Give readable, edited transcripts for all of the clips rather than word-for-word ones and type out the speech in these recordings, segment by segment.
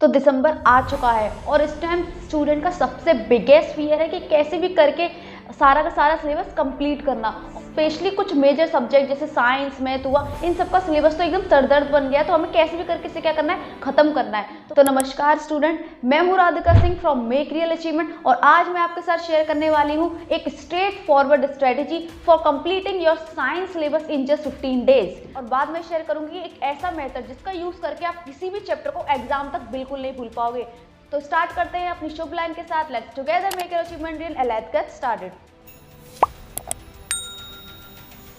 तो दिसंबर आ चुका है और इस टाइम स्टूडेंट का सबसे बिगेस्ट फियर है कि कैसे भी करके सारा का सारा सिलेबस कंप्लीट करना। स्पेशली कुछ मेजर सब्जेक्ट जैसे साइंस, मैथ हुआ, इन सबका सिलेबस तो एकदम सरदर्द बन गया है, तो हमें कैसे भी करके इसे क्या करना है, खत्म करना है। तो नमस्कार स्टूडेंट, मैं हूं Radhika Singh from make real achievement और आज मैं आपके साथ शेयर करने वाली हूं एक straight forward strategy for completing your science syllabus in just 15 days. और बाद में शेयर करूंगी एक ऐसा मेथड जिसका यूज करके आप किसी भी चैप्टर को एग्जाम तक बिल्कुल नहीं भूल पाओगे। तो स्टार्ट करते हैं अपनी शुभ लाइन के साथ। Let's together make your achievement real and let's get started.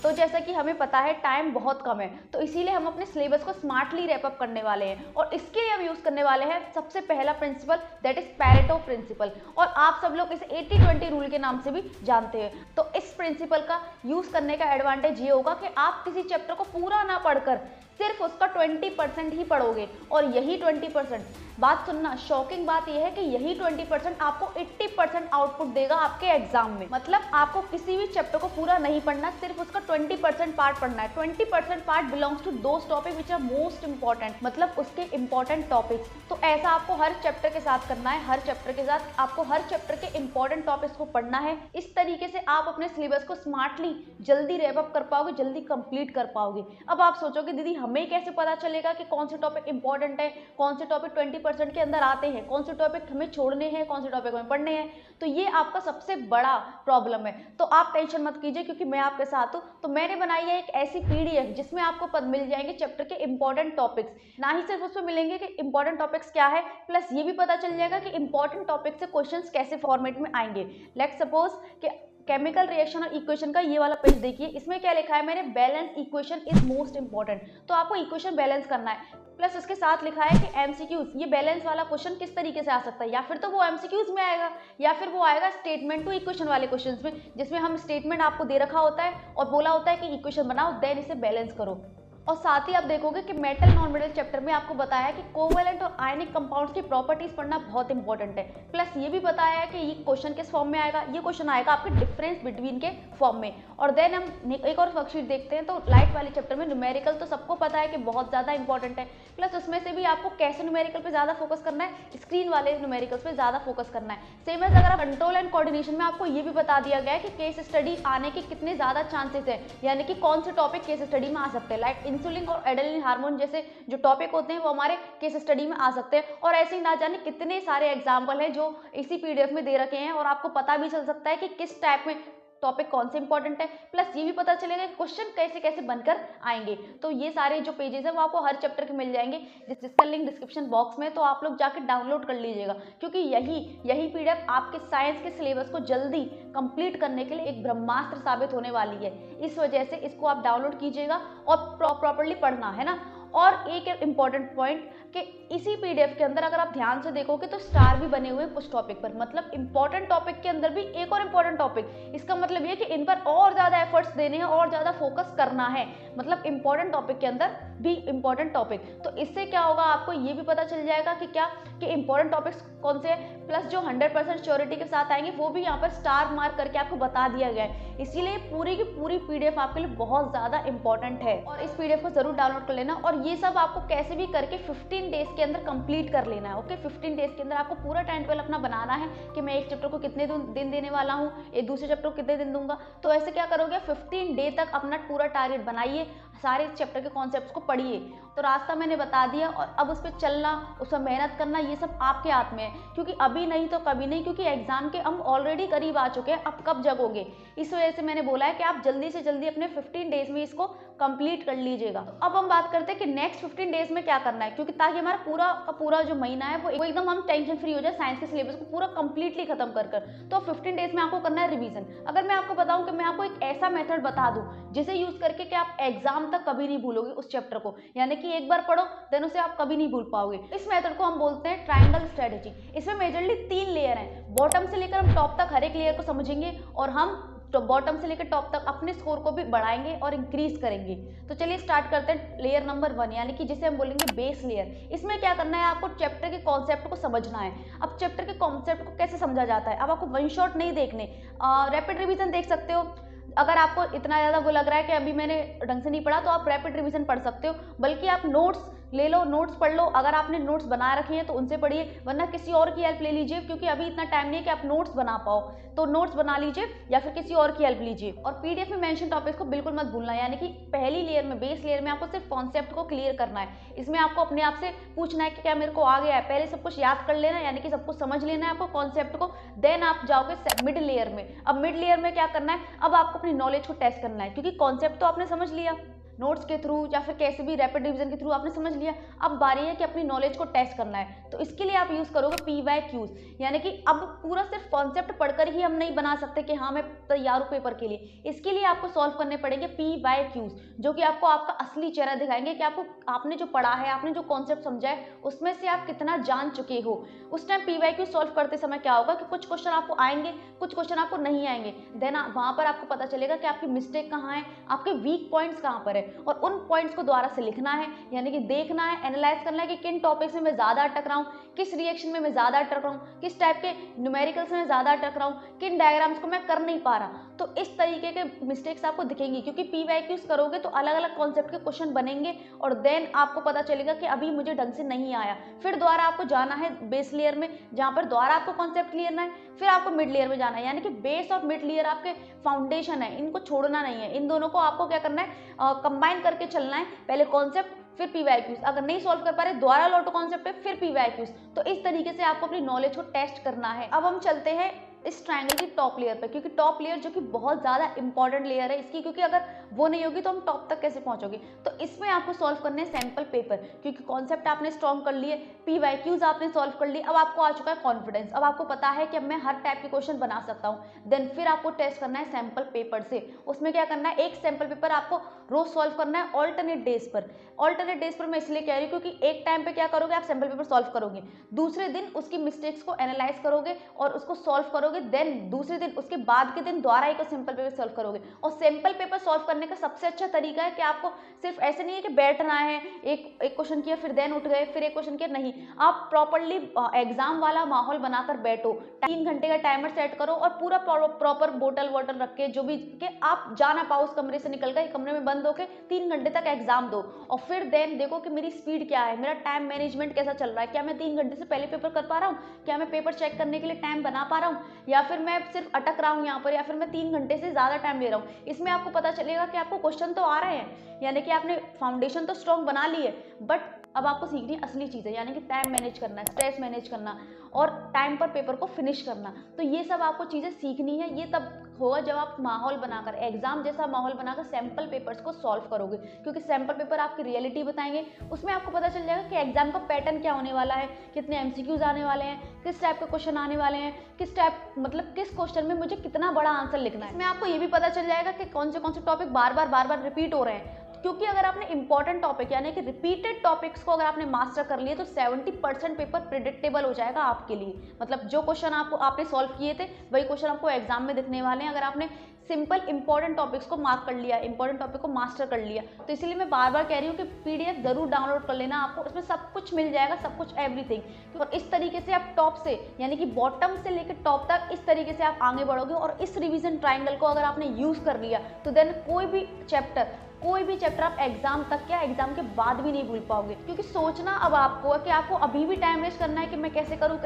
तो जैसा कि हमें पता है टाइम बहुत कम है, तो इसीलिए हम अपने सिलेबस को स्मार्टली रैप अप करने वाले हैं और इसके लिए हम यूज करने वाले हैं सबसे पहला principle, that is Pareto principle, और आप सब लोग इसे 80-20 रूल के नाम से भी जानते हैं। तो इस प्रिंसिपल का यूज करने का एडवांटेज ये होगा कि आप किसी चैप्टर को पूरा ना पढ़कर सिर्फ उसका 20% ही पढ़ोगे और यही 20%, बात सुनना, शॉकिंग बात यह है कि यही 20% आपको 80% आउटपुट देगा आपके एग्जाम में। मतलब आपको किसी भी चैप्टर को पूरा नहीं पढ़ना, सिर्फ उसका 20% पार्ट पढ़ना है। 20% part belongs to those topic which are most important, मतलब उसके इंपॉर्टेंट टॉपिक्स। तो ऐसा आपको हर चैप्टर के साथ करना है, हर चैप्टर के साथ आपको हर चैप्टर के इंपॉर्टेंट टॉपिक्स को पढ़ना है। इस तरीके से आप अपने सिलेबस को स्मार्टली जल्दी रैप अप कर पाओगे, जल्दी कंप्लीट कर पाओगे। अब आप सोचोगे दीदी हमें कैसे पता चलेगा कि कौन से टॉपिक इंपॉर्टेंट है, कौन से टॉपिक 20% के अंदर आते हैं, कौन से टॉपिक हमें छोड़ने हैं, कौन से टॉपिक हमें पढ़ने हैं। तो ये आपका सबसे बड़ा प्रॉब्लम है। तो आप टेंशन मत कीजिए क्योंकि मैं आपके साथ हूँ। तो मैंने बनाई है एक ऐसी पीडीएफ जिसमें आपको पद मिल जाएंगे चैप्टर के इंपॉर्टेंट टॉपिक्स। ना ही सिर्फ उसमें मिलेंगे कि इंपॉर्टेंट टॉपिक्स क्या है, प्लस ये भी पता चल जाएगा कि इंपॉर्टेंट टॉपिक से क्वेश्चंस कैसे फॉर्मेट में आएंगे। लेट्स सपोज कि केमिकल रिएक्शन और इक्वेशन का ये वाला पेज देखिए, इसमें क्या लिखा है मैंने, balance equation is most important. तो आपको इक्वेशन बैलेंस करना है, प्लस उसके साथ लिखा है कि एमसीक्यूज, ये बैलेंस वाला क्वेश्चन किस तरीके से आ सकता है, या फिर तो वो एमसीक्यूज में आएगा या फिर वो आएगा स्टेटमेंट टू इक्वेशन वाले क्वेश्चंस में, जिसमें हम स्टेटमेंट आपको दे रखा होता है और बोला होता है कि इक्वेशन बनाओ देन इसे बैलेंस करो। और साथ ही आप देखोगे कि मेटल नॉन मेटल चैप्टर में आपको बताया है कि कोवेलेंट और आयनिक कंपाउंड्स की प्रॉपर्टीज पढ़ना बहुत इंपॉर्टेंट है। प्लस ये भी बताया है कि ये क्वेश्चन किस फॉर्म में आएगा, ये क्वेश्चन आएगा आपके डिफरेंस बिटवीन के फॉर्म में। और देन हम एक और वर्कशीट देखते हैं। तो लाइट वाले चैप्टर में न्यूमेरिकल तो सबको पता है कि बहुत ज़्यादा इंपॉर्टेंट है, प्लस उसमें से भी आपको कैसे न्यूमेरिकल पे ज़्यादा फोकस करना है, स्क्रीन वाले न्यूमेरिकल्स पे ज़्यादा फोकस करना है। सेम एज अगर आप कंट्रोल एंड कोऑर्डिनेशन में आपको ये भी बता दिया गया है कि केस स्टडी आने के कितने ज़्यादा चांसेस है, यानी कि कौन से टॉपिक केस स्टडी में आ सकते हैं। लाइक इंसुलिन और एडेलिन हार्मोन जैसे जो टॉपिक होते हैं वो हमारे केस स्टडी में आ सकते हैं। और ऐसे ही ना जाने कितने सारे एग्जाम्पल हैं जो इसी पीडीएफ में दे रखे हैं और आपको पता भी चल सकता है कि किस टाइप में टॉपिक कौन से इंपॉर्टेंट है। प्लस ये भी पता चलेगा कि क्वेश्चन कैसे कैसे बनकर आएंगे। तो ये सारे जो पेजेस हैं वो आपको हर चैप्टर के मिल जाएंगे, जिसका लिंक डिस्क्रिप्शन बॉक्स में, तो आप लोग जाकर डाउनलोड कर लीजिएगा क्योंकि यही पीडीएफ आपके साइंस के सिलेबस को जल्दी कंप्लीट करने के लिए एक ब्रह्मास्त्र साबित होने वाली है। इस वजह से इसको आप डाउनलोड कीजिएगा और प्रॉपरली पढ़ना है ना। और एक इंपॉर्टेंट पॉइंट कि इसी पीडीएफ के अंदर अगर आप ध्यान से देखोगे तो स्टार भी बने हुए कुछ टॉपिक पर, मतलब इंपॉर्टेंट टॉपिक के अंदर भी एक और इंपॉर्टेंट टॉपिक। इसका मतलब ये कि इन पर और ज्यादा एफर्ट्स देने हैं और ज्यादा फोकस करना है, मतलब इंपॉर्टेंट टॉपिक के अंदर भी इंपॉर्टेंट टॉपिक। तो इससे क्या होगा, आपको ये भी पता चल जाएगा कि क्या कि इंपॉर्टेंट टॉपिक्स कौन से हैं, प्लस जो 100% श्योरिटी के साथ आएंगे वो भी यहाँ पर स्टार मार्क करके आपको बता दिया गया है। इसीलिए पूरी की पूरी पीडीएफ आपके लिए बहुत ज्यादा इंपॉर्टेंट है और इस पीडीएफ को जरूर डाउनलोड कर लेना। और ये सब आपको कैसे भी करके 15 डेज के अंदर कंप्लीट कर लेना है। ओके, 15 डेज के अंदर आपको पूरा टाइम टेबल अपना बनाना है कि मैं एक चैप्टर को कितने दिन देने वाला हूँ, एक दूसरे चैप्टर को कितने दिन दूंगा। तो ऐसे क्या करोगे, 15 डे तक अपना पूरा टारगेट बनाइए, सारे चैप्टर के कॉन्सेप्ट्स को पढ़िए। तो रास्ता मैंने बता दिया और अब उस पर चलना, उस पर मेहनत करना, ये सब आपके हाथ में है, क्योंकि अभी नहीं तो कभी नहीं, क्योंकि एग्जाम के हम ऑलरेडी करीब आ चुके हैं। अब कब जगोगे, इस वजह से मैंने बोला है कि आप जल्दी से जल्दी अपने 15 डेज में इसको कंप्लीट कर लीजिएगा। तो अब हम बात करते हैं कि नेक्स्ट 15 डेज में क्या करना है, क्योंकि ताकि हमारा पूरा का पूरा जो महीना है वो एकदम हम टेंशन फ्री हो जाए, साइंस के सिलेबस को पूरा कंप्लीटली खत्म कर। तो 15 डेज में आपको करना है रिवीजन। अगर मैं आपको बताऊं कि मैं आपको एक ऐसा मेथड बता दूं जिसे यूज करके कि आप एग्जाम तक कभी नहीं भूलोगे उस चैप्टर को, यानी कि एक बार पढ़ो देन उसे आप कभी नहीं भूल पाओगे। इस मेथड को हम बोलते हैं ट्रायंगल स्ट्रेटेजी। इसमें मेजरली 3 लेयर हैं, बॉटम से लेकर हम टॉप तक हर एक लेयर को समझेंगे और हम तो बॉटम से लेकर टॉप तक अपने स्कोर को भी बढ़ाएंगे और इंक्रीज करेंगे। तो चलिए स्टार्ट करते हैं लेयर नंबर 1, यानी कि जिसे हम बोलेंगे बेस लेयर। इसमें क्या करना है, आपको चैप्टर के कॉन्सेप्ट को समझना है। अब चैप्टर के कॉन्सेप्ट को कैसे समझा जाता है, अब आपको वन शॉट नहीं देखने, रैपिड रिवीजन देख सकते हो। अगर आपको इतना ज़्यादा वो लग रहा है कि अभी मैंने ढंग से नहीं पढ़ा, तो आप रैपिड रिवीजन पढ़ सकते हो, बल्कि आप नोट्स ले लो, नोट्स पढ़ लो, अगर आपने नोट्स बना रखे हैं तो उनसे पढ़िए, वरना किसी और की हेल्प ले लीजिए, क्योंकि अभी इतना टाइम नहीं है कि आप नोट्स बना पाओ, तो नोट्स बना लीजिए या फिर किसी और की हेल्प लीजिए। और पीडीएफ में मेंशन टॉपिक्स को बिल्कुल मत भूलना, यानी कि पहली लेयर में, बेस लेयर में आपको सिर्फ कॉन्सेप्ट को क्लियर करना है। इसमें आपको अपने आप से पूछना है कि क्या मेरे को आ गया है, पहले सब कुछ याद कर लेना, यानी कि सब कुछ समझ लेना है आपको कॉन्सेप्ट को, देन आप जाओगे मिड लेयर में। अब मिड लेयर में क्या करना है, अब आपको अपनी नॉलेज को टेस्ट करना है, क्योंकि कॉन्सेप्ट तो आपने समझ लिया नोट्स के थ्रू या फिर कैसे भी रैपिड रिवीजन के थ्रू आपने समझ लिया, अब बारी है कि अपनी नॉलेज को टेस्ट करना है। तो इसके लिए आप यूज करोगे PYQs, यानी कि अब पूरा सिर्फ कॉन्सेप्ट पढ़कर ही हम नहीं बना सकते कि हाँ मैं तैयार हूँ पेपर के लिए। इसके लिए आपको सॉल्व करने पड़ेंगे PYQs, जो कि आपको आपका असली चेहरा दिखाएंगे कि आपने जो पढ़ा है, आपने जो कॉन्सेप्ट समझा है, उसमें से आप कितना जान चुके हो। उस टाइम PYQ सॉल्व करते समय क्या होगा कि कुछ क्वेश्चन आपको आएंगे, कुछ क्वेश्चन आपको नहीं आएंगे, देन वहां पर आपको पता चलेगा कि आपकी मिस्टेक कहाँ है, आपके वीक पॉइंट्स कहाँ पर है, और उन पॉइंट्स को दोबारा से लिखना है, यानी कि देखना है, एनालाइज करना है कि किन टॉपिक्स में मैं ज्यादा अटक रहा हूँ, किस रिएक्शन में मैं ज्यादा अटक रहा हूँ, किस टाइप के न्यूमेरिकल्स में ज्यादा अटक रहा हूँ, किन डायग्राम्स को मैं कर नहीं पा रहा। तो इस तरीके के मिस्टेक्स आपको दिखेंगी, क्योंकि PYQs करोगे तो अलग अलग कॉन्सेप्ट के क्वेश्चन बनेंगे, और देन आपको पता चलेगा कि अभी मुझे ढंग से नहीं आया। फिर दोबारा आपको जाना है बेस लेयर में, जहाँ पर दोबारा आपको कॉन्सेप्ट क्लियर करना है, फिर आपको मिड लेयर में जाना है, यानी कि बेस और मिड लेयर आपके फाउंडेशन है, इनको छोड़ना नहीं है। इन दोनों को आपको क्या करना है, कंबाइन करके चलना है, पहले कॉन्सेप्ट फिर PYQs, अगर नहीं सॉल्व कर पा रहे दोबारा लौटो कॉन्सेप्ट पे फिर PYQs। तो इस तरीके से आपको अपनी नॉलेज को टेस्ट करना है। अब हम चलते हैं इस ट्रायंगल की टॉप लेयर पे, क्योंकि टॉप लेयर जो कि बहुत ज़्यादा इंपॉर्टेंट लेयर है इसकी, क्योंकि अगर वो नहीं होगी तो हम टॉप तक कैसे पहुंचोगे। तो इसमें आपको सॉल्व करने हैं सैंपल पेपर, क्योंकि कॉन्सेप्ट आपने स्ट्रॉन्ग कर लिए, PYQs आपने सॉल्व कर लिए, अब आपको आ चुका है कॉन्फिडेंस, अब आपको पता है कि अब मैं हर टाइप के क्वेश्चन बना सकता हूँ। देन फिर आपको टेस्ट करना है सैंपल पेपर से। उसमें क्या करना है, एक सैंपल पेपर आपको रोज सॉल्व करना है ऑल्टरनेट डेज पर। ऑल्टरनेट डेज पर मैं इसलिए कह रही हूँ क्योंकि एक टाइम पे क्या करोगे, आप सैंपल पेपर सॉल्व करोगे, दूसरे दिन उसकी मिस्टेक्स को एनालाइज करोगे और उसको सॉल्व करोगे, देन दूसरे दिन उसके बाद के दिन दोबारा एक सैंपल पेपर सॉल्व करोगे। और सैंपल पेपर सॉल्व करने का सबसे अच्छा तरीका है कि आपको सिर्फ ऐसे नहीं है कि बैठना है, एक क्वेश्चन किया फिर देन उठ गए, फिर एक क्वेश्चन किया, नहीं, आप प्रॉपरली एग्जाम वाला माहौल बनाकर बैठो, 3 घंटे का टाइमर सेट करो और पूरा प्रॉपर बोतल वाटर रख के, जो भी कि आप जा ना पाओ उस कमरे से निकल कर, कमरे में बंद होकर 3 घंटे तक एग्जाम दो, और फिर देन देखो कि मेरी स्पीड क्या है, मेरा टाइम मैनेजमेंट कैसा चल रहा है, क्या मैं 3 घंटे से पहले पेपर कर पा रहा हूँ, क्या मैं पेपर चेक करने के लिए टाइम बना पा रहा हूँ, या फिर मैं सिर्फ अटक रहा हूँ यहाँ पर, या फिर मैं 3 घंटे से ज्यादा टाइम ले रहा हूँ। इसमें आपको पता चलेगा कि आपको क्वेश्चन तो आ रहे हैं, यानी कि आपने फाउंडेशन तो स्ट्रॉन्ग बना ली है, बट अब आपको सीखनी है असली चीज़ें, यानी कि टाइम मैनेज करना, स्ट्रेस मैनेज करना और टाइम पर पेपर को फिनिश करना। तो ये सब आपको चीज़ें सीखनी है, ये तब होगा जब आप माहौल बनाकर, एग्जाम जैसा माहौल बनाकर सैंपल पेपर्स को सॉल्व करोगे, क्योंकि सैंपल पेपर आपकी रियलिटी बताएंगे, उसमें आपको पता चल जाएगा कि एग्जाम का पैटर्न क्या होने वाला है, कितने MCQs आने वाले हैं, किस टाइप के क्वेश्चन आने वाले हैं, किस टाइप मतलब किस क्वेश्चन में मुझे कितना बड़ा आंसर लिखना है। इसमें आपको ये भी पता चल जाएगा कि कौन से टॉपिक बार बार रिपीट हो रहे हैं, क्योंकि अगर आपने इंपॉर्टेंट टॉपिक यानी कि रिपीटेड टॉपिक्स को अगर आपने मास्टर कर लिए तो 70% पेपर प्रिडिक्टेबल हो जाएगा आपके लिए। मतलब जो क्वेश्चन आपने सॉल्व किए थे वही क्वेश्चन आपको एग्जाम में दिखने वाले हैं, अगर आपने सिंपल इंपॉर्टेंट टॉपिक्स को मार्क कर लिया, इंपॉर्टेंट टॉपिक को मास्टर कर लिया। तो इसीलिए मैं बार बार कह रही हूँ कि PDF जरूर डाउनलोड कर लेना, आपको उसमें सब कुछ मिल जाएगा, सब कुछ एवरीथिंग। और इस तरीके से आप टॉप से यानी कि बॉटम से लेकर टॉप तक इस तरीके से आप आगे बढ़ोगे, और इस रिवीजन ट्रायंगल को अगर आपने यूज कर लिया तो देन कोई भी चैप्टर आप एग्जाम तक या एग्जाम के बाद भी नहीं भूल पाओगे। क्योंकि सोचना अब आपको है कि आपको अभी भी टाइम वेस्ट करना है कि मैं कैसे करूँ,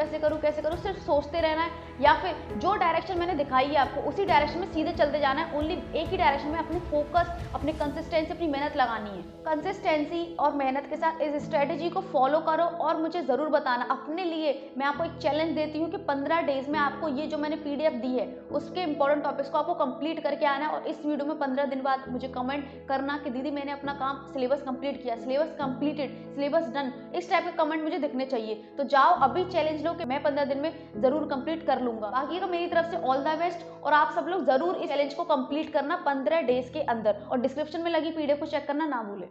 सिर्फ सोचते रहना है, या फिर जो डायरेक्शन मैंने दिखाई है आपको उसी डायरेक्शन में सीधे चलते जाना है। ओनली एक ही डायरेक्शन में अपनी फोकस, अपनी कंसिस्टेंसी, अपनी मेहनत लगानी है। कंसिस्टेंसी और मेहनत के साथ इस स्ट्रेटेजी को फॉलो करो और मुझे जरूर बताना। अपने लिए मैं आपको एक चैलेंज देती हूँ कि 15 डेज में आपको ये जो मैंने PDF दी है उसके इंपॉर्टेंट टॉपिक्स को आपको कंप्लीट करके आना है, और इस वीडियो में 15 दिन बाद मुझे कमेंट करना कि दीदी मैंने अपना काम सिलेबस कंप्लीट किया, सिलेबस कंप्लीटेड, सिलेबस डन, इस टाइप के कमेंट मुझे दिखने चाहिए। तो जाओ अभी चैलेंज लो कि मैं 15 दिन में जरूर कंप्लीट कर लूंगा। बाकी का मेरी तरफ से ऑल द बेस्ट, और आप सब लोग जरूर इस चैलेंज को कंप्लीट करना 15 डेज के अंदर, और डिस्क्रिप्शन में लगी PDF को चेक करना ना भूले।